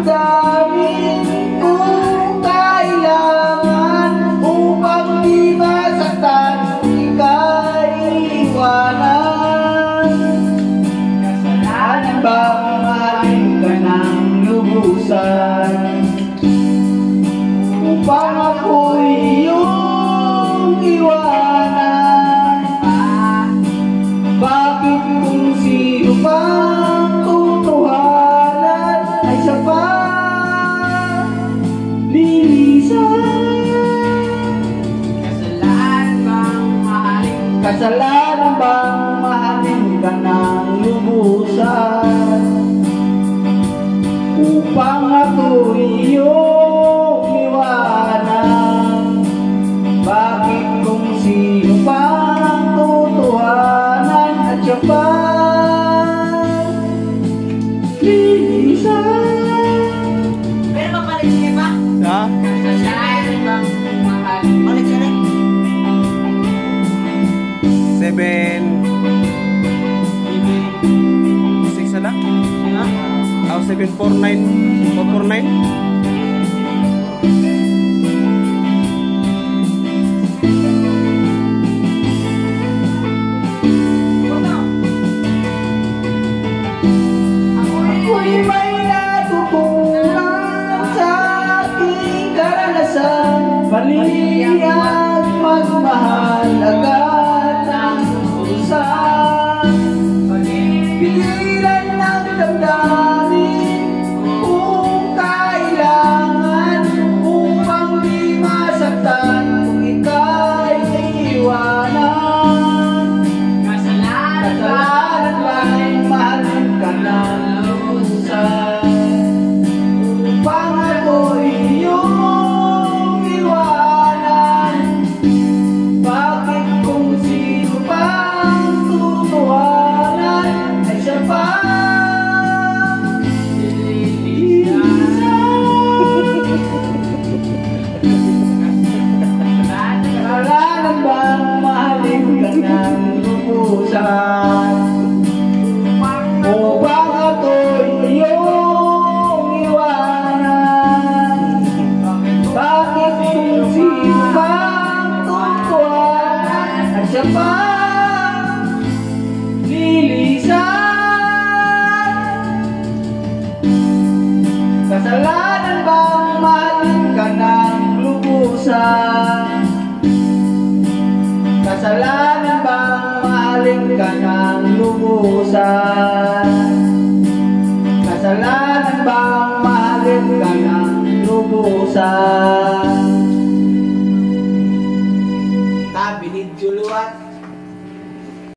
damdamin kung kailangan upang di masaktan ika'y iwanan. Kasalanan bang mahalin ka ng lubusan upang ako'y iyong iwanan? Bakit kung sino pang tutuhanan ay siya pa lilisan? Kasalanan bang mahalin ka ng lubusan upang ako'y iyong iwanan? Bakit kung sino pang tutuhanan at siya pa lilisan? Pero mapalit siya pa? Ha? Kasalanan bang mahalin? Palit siya na? 7 6 na? Ha? 749 449. Ako'y may natutunan sa aking karanasan, mali at magmahal agad ng lubusan. Pigilan ng damdamin kung kailangan upang di masaktan kung ika'y iwanan. Kasalanan bang mahalin ka ng lubusan upang ako'y iyong iwanan? Bakit kung sino pang tutuhanan ay siya pa kasalanan bang mahalin ka ng lubusan upang ako'y iyong iwanan? Bakit kung sino pang tutuhanan at siya pa lilisan? Kasalanan bang mahalin ka ng lubusan? Kasalanan bang mahalin ka ng lubusan? Kasalanan bang mahalin ka ng lubusan?